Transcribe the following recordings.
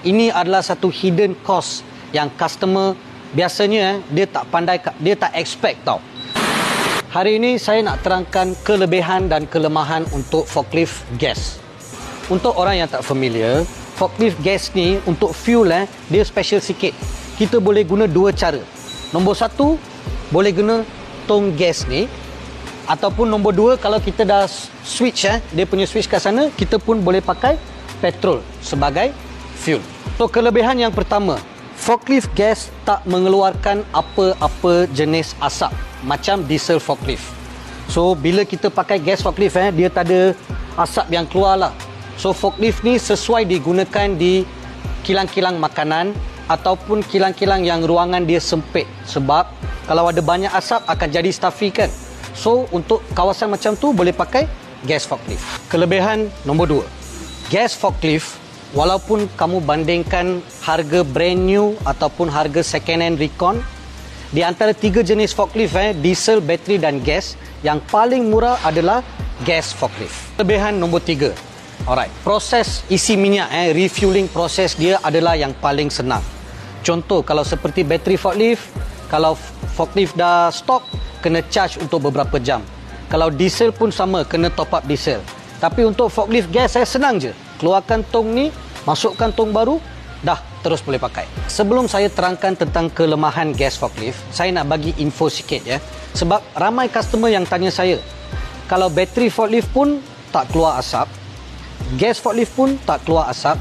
ini adalah satu hidden cost yang customer biasanya dia tak pandai, dia tak expect tau. Hari ini saya nak terangkan kelebihan dan kelemahan untuk forklift gas. Untuk orang yang tak familiar, forklift gas ni untuk fuel dia special sikit. Kita boleh guna dua cara. Nombor satu, boleh guna tong gas ni, ataupun nombor dua, kalau kita dah switch dia punya switch kat sana, kita pun boleh pakai petrol sebagai fuel. So kelebihan yang pertama, forklift gas tak mengeluarkan apa-apa jenis asap macam diesel forklift. So bila kita pakai gas forklift dia tak ada asap yang keluar lah. So forklift ni sesuai digunakan di kilang-kilang makanan ataupun kilang-kilang yang ruangan dia sempit, sebab kalau ada banyak asap akan jadi stuffy kan. So untuk kawasan macam tu boleh pakai gas forklift. Kelebihan nombor dua, gas forklift walaupun kamu bandingkan harga brand new ataupun harga second hand recon, di antara tiga jenis forklift diesel, bateri dan gas, yang paling murah adalah gas forklift. Kelebihan nombor tiga, alright, proses isi minyak refueling proses dia adalah yang paling senang. Contoh kalau seperti bateri forklift, kalau forklift dah stop kena charge untuk beberapa jam. Kalau diesel pun sama, kena top up diesel. Tapi untuk forklift gas senang je, keluarkan tong ni, masukkan tong baru, dah terus boleh pakai. Sebelum saya terangkan tentang kelemahan gas forklift, saya nak bagi info sikit ya. Sebab ramai customer yang tanya saya, kalau bateri forklift pun tak keluar asap, gas forklift pun tak keluar asap,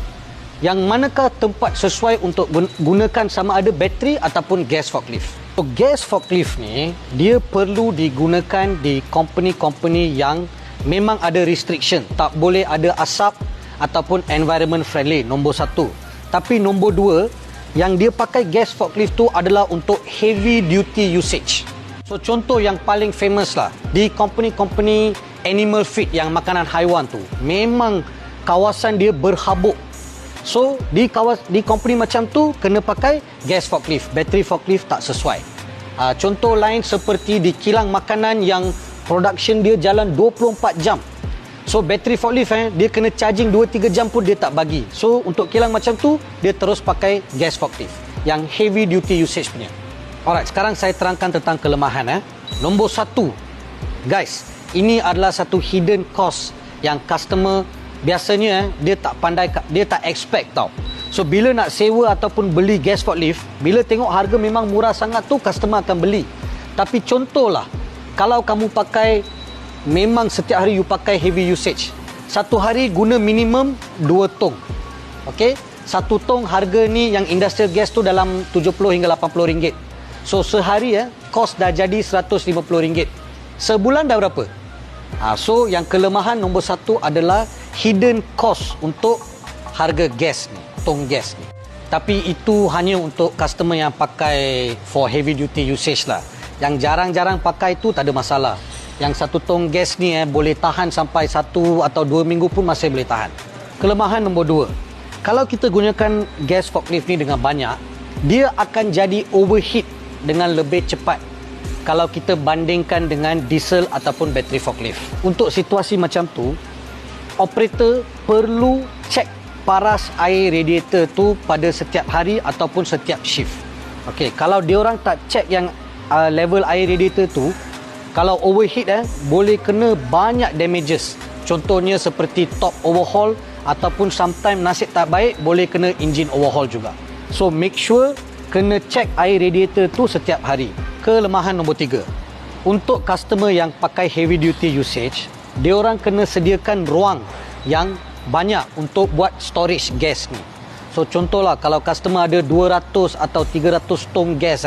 yang manakah tempat sesuai untuk gunakan sama ada bateri ataupun gas forklift? So, gas forklift ni dia perlu digunakan di company-company yang memang ada restriction, tak boleh ada asap ataupun environment friendly, nombor satu. Tapi nombor dua, yang dia pakai gas forklift tu adalah untuk heavy duty usage. So contoh yang paling famous lah, di company-company animal feed yang makanan haiwan tu, memang kawasan dia berhabuk. So di company macam tu kena pakai gas forklift, bateri forklift tak sesuai. Contoh lain seperti di kilang makanan yang production dia jalan 24 jam. So bateri forklift dia kena charging 2-3 jam pun dia tak bagi. So untuk kilang macam tu dia terus pakai gas forklift yang heavy duty usage punya. Alright, sekarang saya terangkan tentang kelemahan. Nombor satu, guys, ini adalah satu hidden cost yang customer biasanya dia tak pandai, dia tak expect tau. So bila nak sewa ataupun beli gas forklift, bila tengok harga memang murah sangat tu, customer akan beli. Tapi contohlah, kalau kamu pakai, memang setiap hari you pakai heavy usage, satu hari guna minimum 2 tong. Okey, satu tong harga ni yang industrial gas tu dalam 70 hingga 80 ringgit. So sehari kos dah jadi 150 ringgit. Sebulan dah berapa? So yang kelemahan nombor satu adalah hidden cost untuk harga gas ni, tong gas ni. Tapi itu hanya untuk customer yang pakai for heavy duty usage lah. Yang jarang-jarang pakai tu tak ada masalah. Yang satu tong gas ni boleh tahan sampai 1 atau 2 minggu pun masih boleh tahan. Kelemahan nombor 2, kalau kita gunakan gas forklift ni dengan banyak, dia akan jadi overheat dengan lebih cepat kalau kita bandingkan dengan diesel ataupun bateri forklift. Untuk situasi macam tu, operator perlu cek paras air radiator tu pada setiap hari ataupun setiap shift. Okey, kalau diorang tak cek yang level air radiator tu, kalau overheat boleh kena banyak damages. Contohnya seperti top overhaul ataupun sometimes nasib tak baik boleh kena engine overhaul juga. So make sure kena cek air radiator tu setiap hari. Kelemahan nombor 3, untuk customer yang pakai heavy duty usage, diorang kena sediakan ruang yang banyak untuk buat storage gas ni. So contohlah, kalau customer ada 200 atau 300 tong gas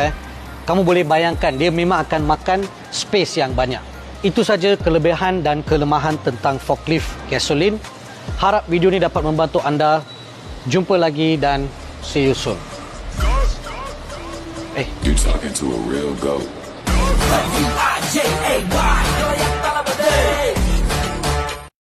kamu boleh bayangkan dia memang akan makan space yang banyak. Itu saja kelebihan dan kelemahan tentang forklift gasolin. Harap video ni dapat membantu anda. Jumpa lagi dan see you soon. You talking to a real goat.